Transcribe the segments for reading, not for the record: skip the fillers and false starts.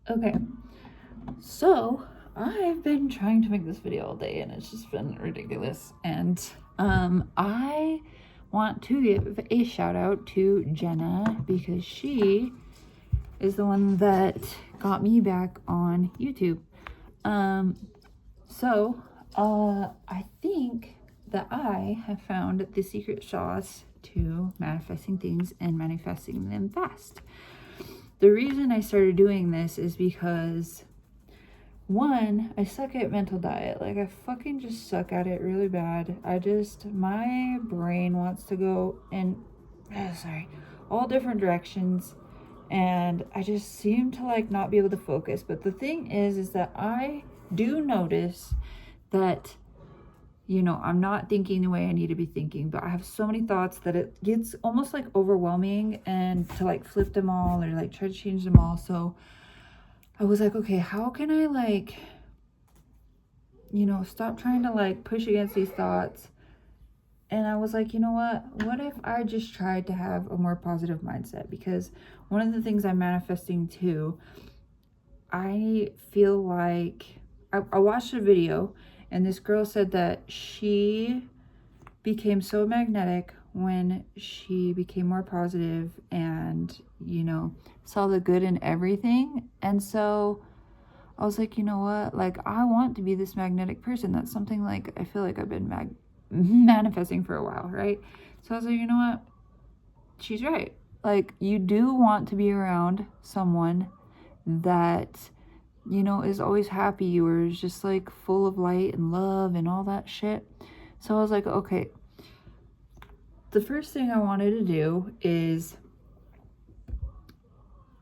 Okay, so I've been trying to make this video all day and it's just been ridiculous. And I want to give a shout out to Jenna because she is the one that got me back on YouTube. I think that I have found the secret sauce to manifesting things and manifesting them fast. The reason I started doing this is because one, I suck at mental diet. Like, I fucking just suck at it really bad. My brain wants to go in, all different directions. And I just seem to like not be able to focus. But the thing is that I do notice that, I'm not thinking the way I need to be thinking, but I have so many thoughts that it gets almost like overwhelming and to like flip them all or like try to change them all. So I was like, okay, how can I like, stop trying to like push against these thoughts? And I was like, you know what if I just tried to have a more positive mindset? Because one of the things I'm manifesting too, I feel like I watched a video and this girl said that she became so magnetic when she became more positive and, saw the good in everything. And so I was like, you know what? Like, I want to be this magnetic person. That's something like I feel like I've been manifesting for a while, right? So I was like, you know what? She's right. Like, you do want to be around someone that, is always happy or is just like full of light and love and all that shit. So I was like, okay, the first thing I wanted to do is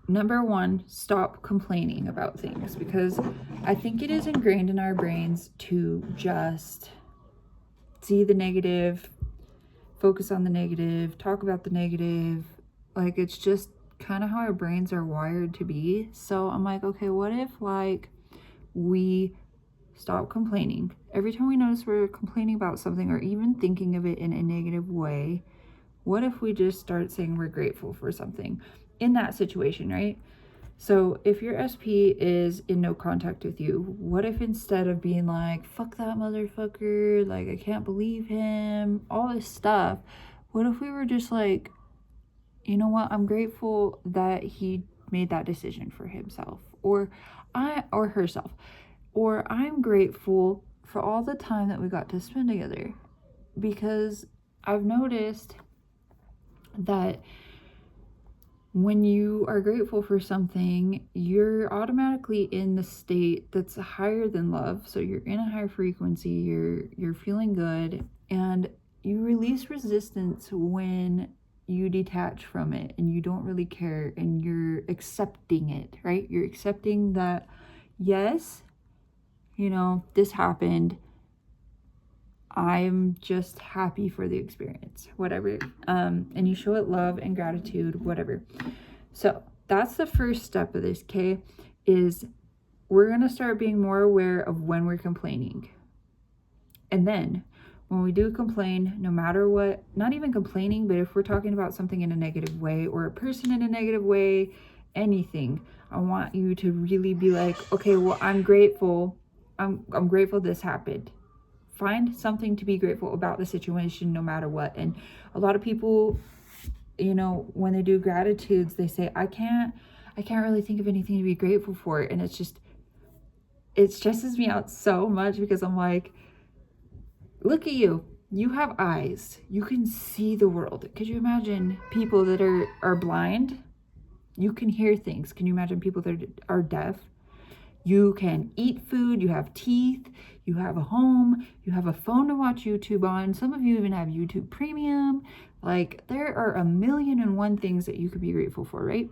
number one, stop complaining about things, because I think it is ingrained in our brains to just see the negative, focus on the negative, talk about the negative. Like, it's just kind of how our brains are wired to be. So I'm like, okay, what if like we stop complaining? Every time we notice we're complaining about something or even thinking of it in a negative way, what if we just start saying we're grateful for something in that situation, right? So if your SP is in no contact with you, what if instead of being like, fuck that motherfucker, like I can't believe him, all this stuff, what if we were just like, you know what, I'm grateful that he made that decision for himself or herself, or I'm grateful for all the time that we got to spend together. Because I've noticed that when you are grateful for something, you're automatically in the state that's higher than love. So you're in a higher frequency, you're feeling good, and you release resistance when you detach from it and you don't really care and you're accepting it, right? You're accepting that, yes, this happened. I'm just happy for the experience, whatever. And you show it love and gratitude, whatever. So that's the first step of this, okay? Is we're going to start being more aware of when we're complaining. And then when we do complain, no matter what, not even complaining, but if we're talking about something in a negative way or a person in a negative way, anything, I want you to really be like, okay, well, I'm grateful. I'm grateful this happened. Find something to be grateful about the situation no matter what. And a lot of people, when they do gratitudes, they say, I can't really think of anything to be grateful for. And it stresses me out so much because I'm like, look at you. You have eyes. You can see the world. Could you imagine people that are blind? You can hear things. Can you imagine people that are deaf? You can eat food, you have teeth, you have a home, you have a phone to watch YouTube on. Some of you even have YouTube Premium. Like, there are a million and one things that you could be grateful for, right?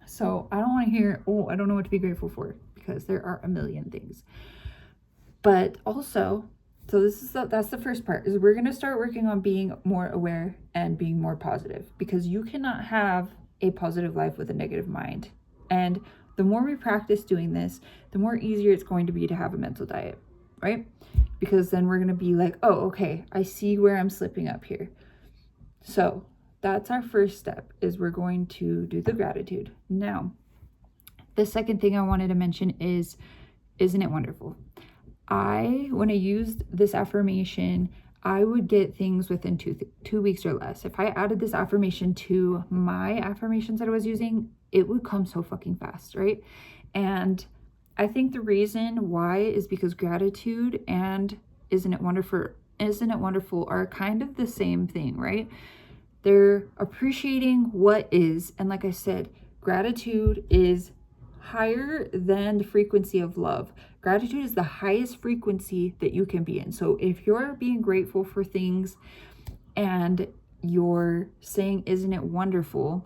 So I don't want to hear, oh, I don't know what to be grateful for, because there are a million things. But also, so that's the first part, is we're going to start working on being more aware and being more positive, because you cannot have a positive life with a negative mind. And the more we practice doing this, the more easier it's going to be to have a mental diet, right? Because then we're going to be like, oh, okay, I see where I'm slipping up here. So that's our first step, is we're going to do the gratitude. Now, the second thing I wanted to mention is, isn't it wonderful? When I used this affirmation, I would get things within 2 weeks or less. If I added this affirmation to my affirmations that I was using, it would come so fucking fast, right? And I think the reason why is because gratitude and isn't it wonderful are kind of the same thing, right? They're appreciating what is. And like I said, gratitude is higher than the frequency of love. Gratitude is the highest frequency that you can be in. So if you're being grateful for things and you're saying, isn't it wonderful?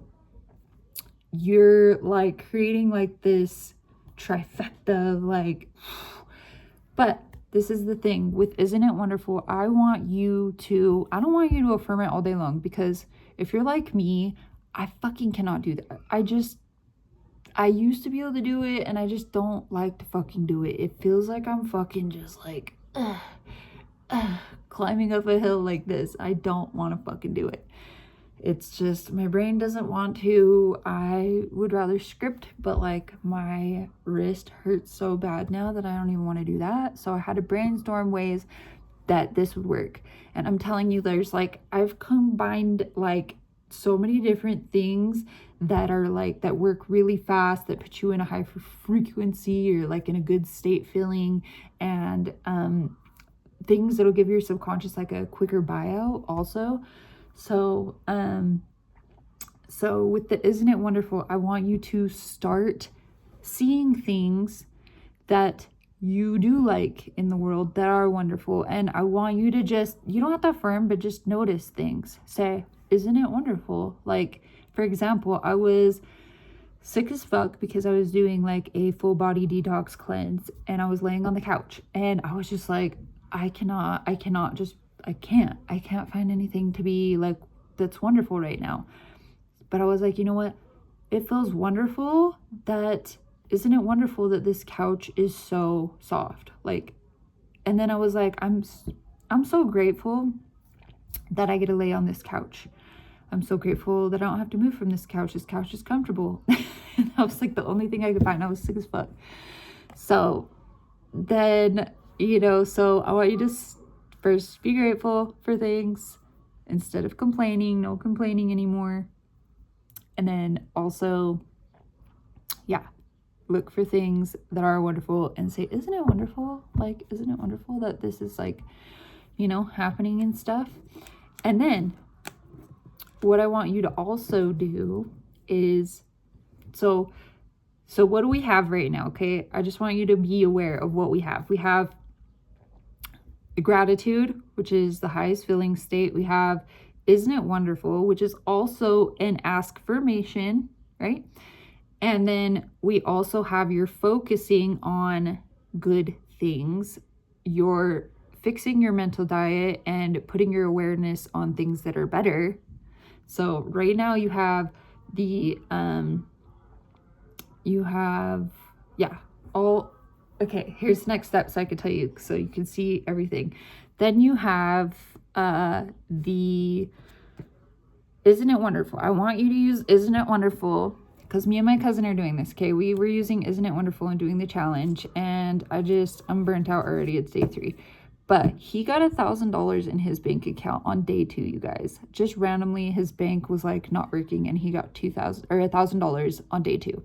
You're like creating like this trifecta, like, but this is the thing with isn't it wonderful? I don't want you to affirm it all day long, because if you're like me, I fucking cannot do that. I used to be able to do it, and I just don't like to fucking do it. It feels like I'm fucking just like climbing up a hill like this. I don't want to fucking do it. It's just my brain doesn't want to. I would rather script, but like my wrist hurts so bad now that I don't even want to do that. So I had to brainstorm ways that this would work. And I'm telling you, there's like, I've combined like so many different things that are like, that work really fast, that put you in a high frequency or like in a good state feeling, and things that'll give your subconscious like a quicker buyout also. So with the isn't it wonderful, I want you to start seeing things that you do like in the world that are wonderful. And I want you to you don't have to affirm, but just notice things. Say, isn't it wonderful? Like, for example, I was sick as fuck because I was doing like a full body detox cleanse, and I was laying on the couch, and I was just like, I can't find anything to be like that's wonderful right now. But I was like, you know what? It feels wonderful that, isn't it wonderful that this couch is so soft? Like, and then I was like, I'm so grateful that I get to lay on this couch. I'm so grateful that I don't have to move from this couch. This couch is comfortable. And that was like the only thing I could find. I was sick as fuck. So then, so I want you to first be grateful for things instead of complaining. No complaining anymore. And then also, look for things that are wonderful and say, isn't it wonderful? Like, isn't it wonderful that this is like, happening and stuff? And then what I want you to also do is, so what do we have right now? Okay. I just want you to be aware of what we have. We have the gratitude, which is the highest feeling state. We have isn't it wonderful, which is also an ask-affirmation, right? And then we also have your focusing on good things. You're fixing your mental diet and putting your awareness on things that are better. So right now you have okay, here's the next step so I can tell you, so you can see everything. Then you have the isn't it wonderful. I want you to use isn't it wonderful, because me and my cousin are doing this, okay? We were using isn't it wonderful and doing the challenge, and I'm burnt out already. It's day 3. But he got $1,000 in his bank account on day 2, you guys. Just randomly, his bank was like not working, and he got $1,000 on day 2.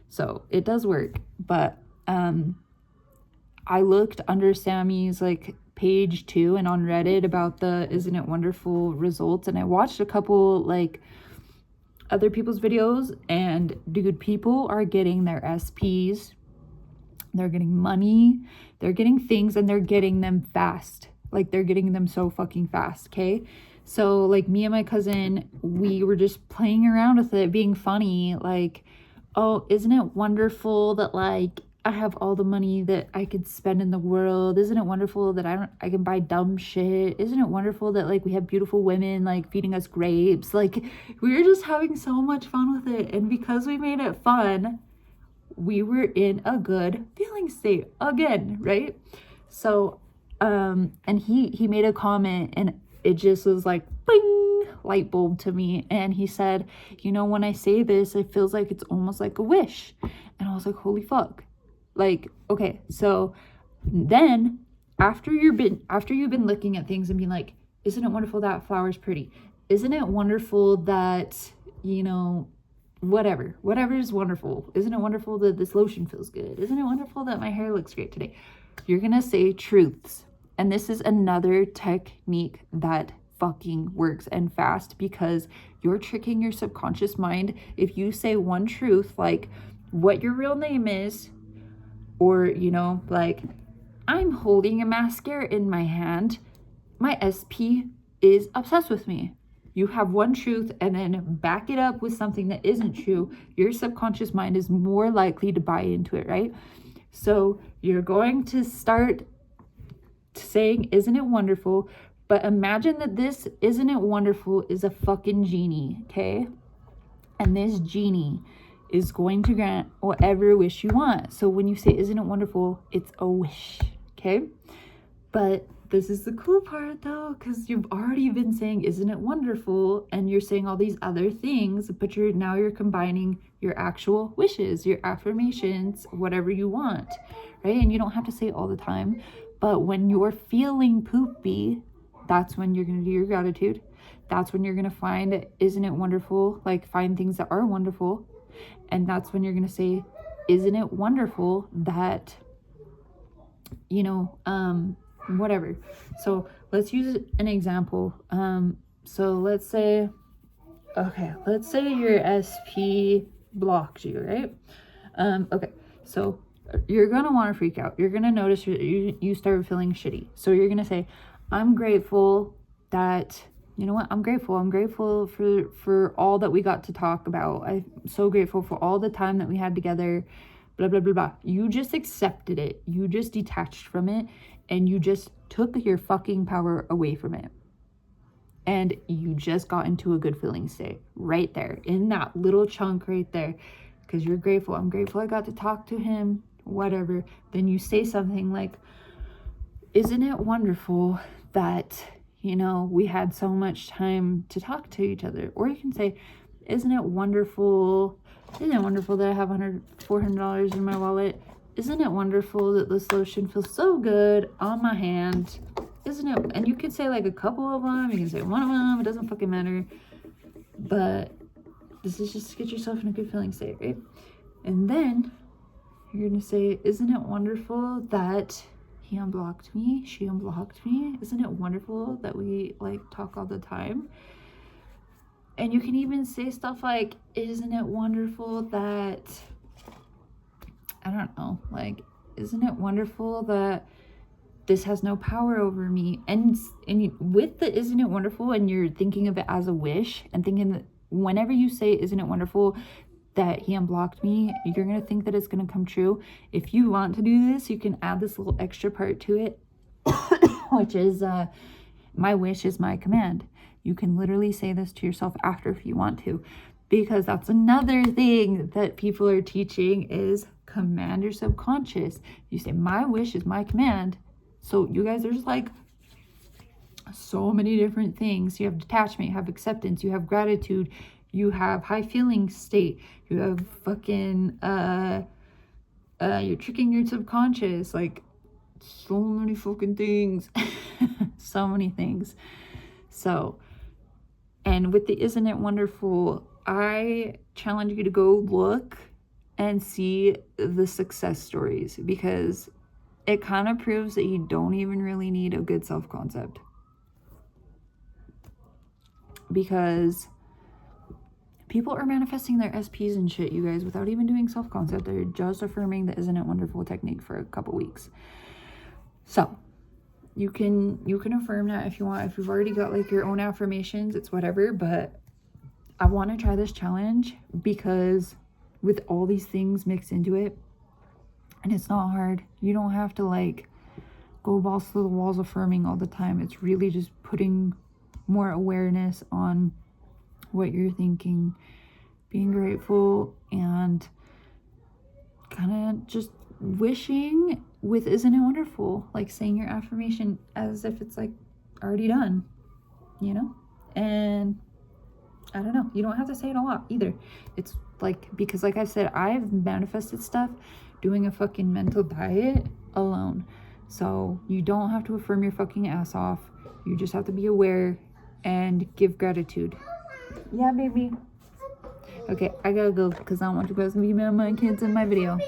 So it does work. But I looked under Sammy's like page 2 and on Reddit about the isn't it wonderful results, and I watched a couple like other people's videos, and dude, people are getting their SPs. They're getting money, they're getting things, and they're getting them fast. Like, they're getting them so fucking fast, okay? So, like, me and my cousin, we were just playing around with it, being funny. Like, oh, isn't it wonderful that, like, I have all the money that I could spend in the world? Isn't it wonderful that I can buy dumb shit? Isn't it wonderful that, like, we have beautiful women, like, feeding us grapes? Like, we were just having so much fun with it. And because we made it fun, we were in a good feeling state again, right? So, and he made a comment, and it just was like, bing, light bulb to me. And he said, you know, when I say this, it feels like it's almost like a wish. And I was like, holy fuck. Like, okay, so then after you've been looking at things and being like, isn't it wonderful that flower's pretty? Isn't it wonderful that, you know, whatever is wonderful? Isn't it wonderful that this lotion feels good? Isn't it wonderful that my hair looks great today? You're gonna say truths. And this is another technique that fucking works and fast, because you're tricking your subconscious mind. If you say one truth, like what your real name is, or, you know, like, I'm holding a mascara in my hand, my SP is obsessed with me. You have one truth and then back it up with something that isn't true. Your subconscious mind is more likely to buy into it, right? So you're going to start saying, isn't it wonderful? But imagine that this isn't it wonderful is a fucking genie, okay? And this genie is going to grant whatever wish you want. So when you say, isn't it wonderful? It's a wish, okay? But this is the cool part though, because you've already been saying, isn't it wonderful? And you're saying all these other things, but you're combining your actual wishes, your affirmations, whatever you want, right? And you don't have to say it all the time, but when you're feeling poopy, that's when you're going to do your gratitude. That's when you're going to find, isn't it wonderful? Like, find things that are wonderful. And that's when you're going to say, isn't it wonderful that, you know, whatever. So let's use an example. So let's say your SP blocked you, right? Okay, so you're gonna want to freak out. You're gonna notice you start feeling shitty. So you're gonna say, I'm grateful that, you know what, I'm grateful for all that we got to talk about. I'm so grateful for all the time that we had together, blah blah blah blah. You just accepted it, you just detached from it, and you just took your fucking power away from it. And you just got into a good feeling state right there, in that little chunk right there, because you're grateful. I'm grateful I got to talk to him, whatever. Then you say something like, isn't it wonderful that, you know, we had so much time to talk to each other? Or you can say, isn't it wonderful that I have $400 in my wallet? Isn't it wonderful that this lotion feels so good on my hand? Isn't it? And you could say like a couple of them. You can say one of them. It doesn't fucking matter. But this is just to get yourself in a good feeling state, right? And then you're going to say, isn't it wonderful that he unblocked me? She unblocked me? Isn't it wonderful that we like talk all the time? And you can even say stuff like, isn't it wonderful that, I don't know, like, isn't it wonderful that this has no power over me? And with the isn't it wonderful, and you're thinking of it as a wish, and thinking that whenever you say, isn't it wonderful that he unblocked me, you're going to think that it's going to come true. If you want to do this, you can add this little extra part to it, which is, my wish is my command. You can literally say this to yourself after if you want to, because that's another thing that people are teaching is command your subconscious. You say, my wish is my command. So you guys, there's like so many different things. You have detachment, you have acceptance, you have gratitude, you have high feeling state, you have fucking, you're tricking your subconscious, like so many fucking things, so many things. So, and with the isn't it wonderful, I challenge you to go look and see the success stories, because it kind of proves that you don't even really need a good self-concept. Because people are manifesting their SPs and shit, you guys, without even doing self-concept. They're just affirming the isn't it wonderful technique for a couple weeks. So you can affirm that if you want. If you've already got like your own affirmations, it's whatever. But I want to try this challenge because with all these things mixed into it, and it's not hard. You don't have to like go balls to the walls affirming all the time. It's really just putting more awareness on what you're thinking, being grateful, and kind of just wishing with isn't it wonderful, like saying your affirmation as if it's like already done, you know? And I don't know. You don't have to say it a lot either. It's like, because like I've said, I've manifested stuff doing a fucking mental diet alone. So you don't have to affirm your fucking ass off. You just have to be aware and give gratitude. Yeah, baby. Okay, I gotta go because I don't want you guys to be mad at my kids in my video.